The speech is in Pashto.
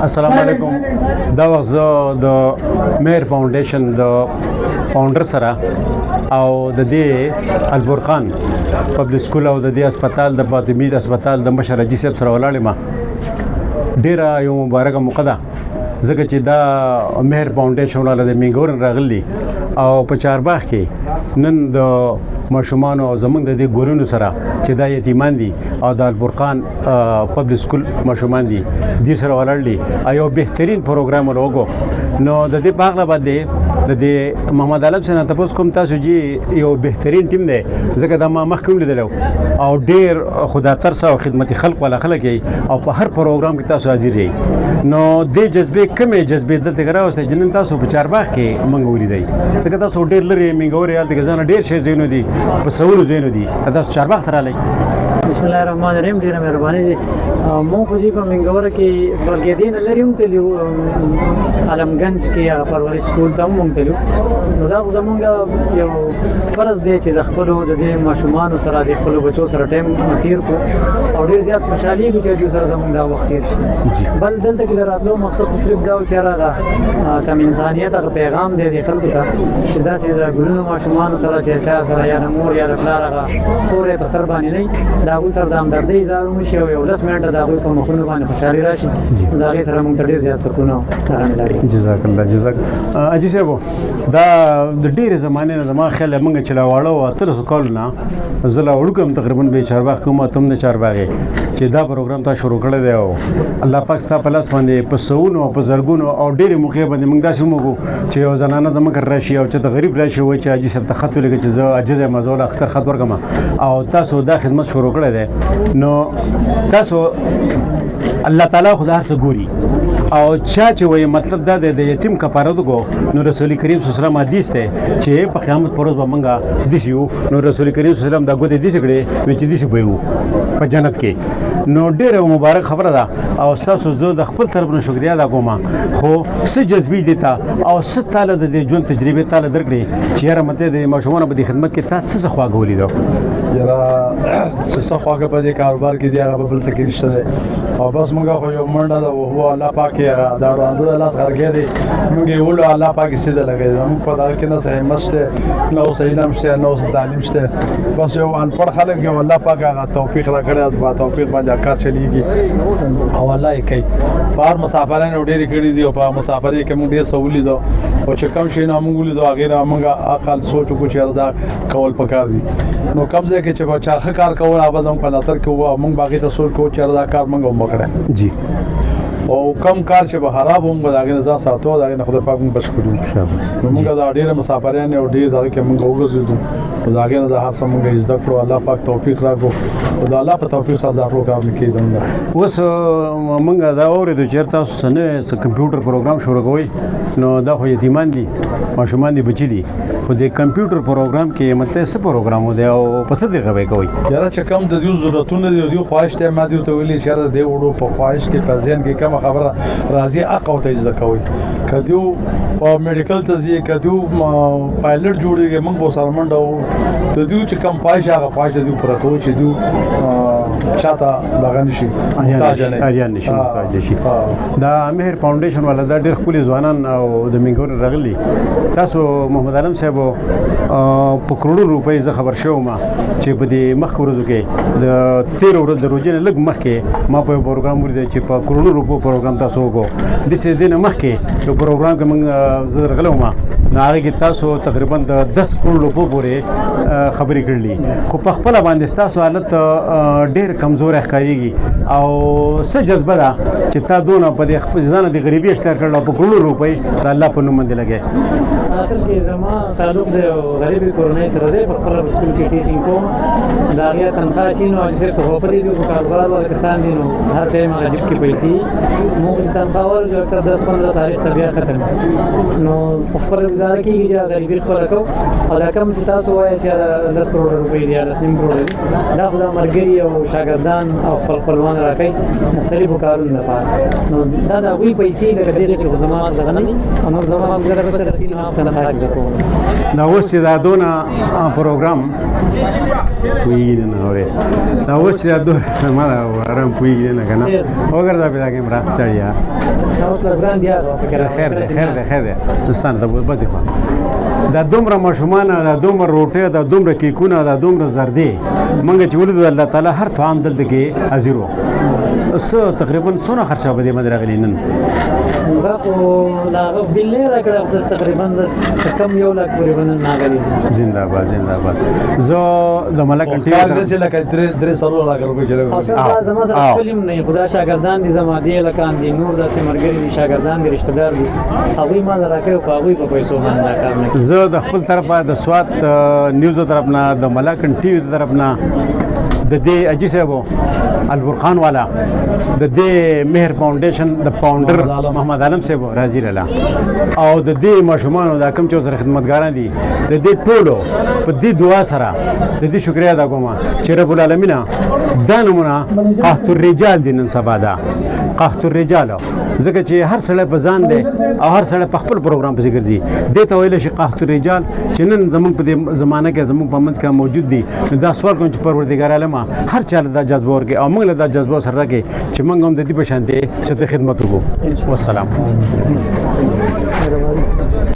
السلام علیکم. دا وخت زه د مهر فاونډیشن د فاونډر سره او د دې البرقان پبلک سکول او د دې هسپتال د فاطمي د هسپتال د مشر حاجي صاحب سره ولاړ یم. ډیره یو مبارکه موقع ده ځکه چې دا مهر فاونډیشن والا د مینګورن راغلی او په چارباغ کې نن د ماشومان او زمونږ د دې ګورونو سره چې دا یتیمان دي او د البرقان پبلک سکول ماشومان دي دې سره ولاړ دي یو بهترین پروګرام ولوګو نو د دې په اړه باندې د دې محمد علم سره تاسو کوم تاسو جی یو بهترین ټیم دی ځکه دا ما مخکې لیدلو او ډیر خدا ترسه او خدمت خلق ولا خلک او په هر پروګرام کې تاسو حاضر یې نو دې جذبه کمې جذبه دلته راوسته جنن تاسو په چارباغ کې منګولې دی ځکه تاسو ډیر لري منګوري حالت کې ځان ډیر شي زینو دي په سوالو زینو دي تاسو چارباغ سره لای. بسم الله الرحمن الرحیم. ډیره مهرباني دي مو خو په منګوره کې بلکې دین لري هم تلو علمگنج کې پرورش سکول ته هم تلو نو دا زمونږ یو فرض دی چې د خپل د دې ماشومان سره د خپل بچو سره ټیم تیر کو او ډیر زیات خوشحالي کې چې سره زمونږ دا وخت تیر شي. بل دلته کې راتلو مقصد صرف دا چې راغله کوم انسانيت او پیغام دی د خلکو ته چې دا چې د ګلونو ماشومان سره چې چا سره یا مور یا پلار هغه سورې په سر باندې نه دا غو سره د همدردۍ اظهار وشي او یو 10 منټه د هغوی په مخونو باندې خوشحالي راشي د هغې سره موږ ته ډېر زیات سکون او ارامي لري. جزاک الله. جزاک حاجي صاحب دا د ډېرې زمانې نه زما خیال موږ چې لا واړه وو 1300 کال نه زه لا وړوکم تقریبا به چارباغ کوم تم نه چارباغې چې دا پروګرام تا شروع کړی دی او الله پاک ستا په لاس باندې په سوونو او په زرګونو او ډېرې موقع باندې موږ داسې وموږو چې یو زنانه زموږ راشي او چې د غریب راشي وایي چې حاجي صاحب ته خط ولګي چې زه عاجز یم زه اکثر خط ورکړم او تاسو دا خدمت شروع کړی دی نو تاسو الله تعالی خو هر څه ګوري او چا چې وایي مطلب دا دی د یتیم کفاره وکړو نو رسول کریم صلی الله علیه وسلم حدیث دی چې په قیامت پر ورځ به موږ داسې یو نو رسول کریم صلی الله علیه وسلم دا ګوتې داسې کړې چې داسې به یو په جنت کې نو ډېره مبارک خبره ده او ستاسو زه د خپل طرف نه شکریا ادا کوم خو څه جذبې دي ته او څه تاله د ژوند تجربې تاله درکړي چې یاره مته د ماشومانو په خدمت کې تاسو څه خواږه ولیدو یاره څه خواږه په دې کاروبار کې دی هغه بل څه کې نشته او بس موږ خو یو منډه ده او هو الله پاک یې دا وړاندې الله سرګې دی موږ یې ولو الله پاک یې سیده لګي موږ په دا کې نه صحیح مشته نو صحیح نمشته نو تعلیم شته بس یو ان پړ خلک یو الله پاک هغه توفیق راکړي او توفیق باندې کار چلیږي او الله یې کوي بار مسافرانو ډېری کړي دي او په مسافرۍ کې موږ ډېر سہولت دو او چې کم شي نه موږ لیدو هغه موږ عقل سوچ کو چې دا کول پکار دي نو قبضه کې چې بچا کار کول اوبه زموږ په نظر کې وو موږ باقي ته سوچ کو چې دا کار موږ وکړو جی او کم کار چې به خراب هم به داغه نظام ساتو داغه نه خدای پاک موږ بچ کړو موږ دا ډېر مسافرانه او ډېر دغه کې موږ وګرځیدو او داغه نه د هر څه موږ عزت کړو الله پاک توفیق راکړو او د الله په توفیق سره دا پروګرام کېدل اوس موږ دا اورېدو چې تاسو څنګه کمپیوټر پروګرام شروع کوئ نو دا خو یتیمان دي ماشومان دي بچي دي خو د کمپیوټر پروګرام کې مته څه پروګرام دی او په څه دی غوي کوي یاره چې کم د دې ضرورتونه دي او خواهش ته ما دي ته ویلي چې د وړو په خواهش کې په ځین کې کوم خبره راځي اقو ته ځکه کوي کدیو په میډیکل ته ځي کدیو پایلټ جوړیږي موږ به سره منډه د دې چې کم خواهش هغه خواهش دي پر کوي چې دو چاته دغه نشي اریان نشي دا مهر فاونډیشن والا دا ډېر خپل ځوانان او د منګور راغلي تاسو محمد علم صاحب په کروڑو روپۍ زه خبر شوم چې په دې مخ ورځو کې د 13 ورځې د روزې لږ مخکې ما په پروګرام ورته چې په کروڑو روپو پروګرام تاسو وکړو د څه دینه مخکې یو پروګرام کې موږ زه راغلم ناره کې تاسو تقریبا 10 کروڑ روپو پورې خبرې کړلې خو په خپل باندې تاسو حالت ډېر کمزور ښکارېږي او څه جذبه ده چې تا دونه په دې خپل ځان د غریبي اختیار کړل په کروڑو روپۍ د الله په نوم باندې لګي. اصل کې زما تعلق د غریبي کورنۍ سره دی په خپل سکول کې ټیچینګ کوم دا غیا تنخواه چې نو چې ته په دې د کاروبار ول کسان دي نو هر ټایم هغه کې پیسې موږ چې تنخواه ورکړو اکثر 10-15 تاریخ ته بیا ختم نو په خپل گزاره کیږي چې غریبي خپل کو او دا کوم چې تاسو وایي چې 10 کروڑ روپۍ دی 10 کروڑ دی دا خو د مرګري او شاګردان او خپلوان راکړي مختلفو کارونو لپاره نو دا د وی پیسې د دې کې زما څنګه نه نو زما ګذر په سر چې نه کنه خارج کوم دا اوس چې دا دونه پروګرام پوهېږي نه اورې دا اوس چې دا دونه ما دا آرام پوهېږي نه که نه وګرځه پې دا کیمرا چړیا اوس لګران دی خیر دی خیر دی خیر دی دوستان ته بدې خوا دا دومره ماشومان دا دومره روټۍ دا دومره کیکونه دا دومره زردې موږ چې ولیدو الله تعالی هر طعام دلته کې حاضر و څه تقریبا څونه خرچه به دې باندې راغلي نن دا خو دا بلې راکړه اوس تقریبا د کم 1 لک پورې باندې ناغلي زنده باد زنده باد زه د ملک کار انټي دې لکه درې سرو لا کوي چې او څنګه زما سره فلم نه خدا شاګردان دي زما دی لکان دي نور داسې مرګري دي شاګردان دي رشتہ دار دي هغه ما راکړو په هغه په پیسو باندې دا کار نه زه د خپل طرفه د سوات نیوز طرف نه د ملک انټي طرف نه د دې اجي صاحب البرخان والا د دې مهر فاونډیشن د فاونډر محمد عالم صاحب راځي لاله او د دې ماشومان د کوم چې سره خدمتګاران دي د دې ټولو په دې دعا سره د دې شکریا ادا کوم چې رب العالمین دا نمونه قحط الرجال دي نن سبا دا قحط الرجال ځکه چې هر سړی په ځان دی او هر سړی په خپل پروګرام پسې ګرځي دې ته ویلی شي قحط الرجال چې نن زموږ په دې زمانه کې زموږ په منځ کې موجود دي نو دا سوال کوم چې پروردګار عالمه هر چا له دا جذبه ورکړي او موږ له دا جذبه سره راکړي چې موږ هم د دې په شان دي چې خدمت وکړو والسلام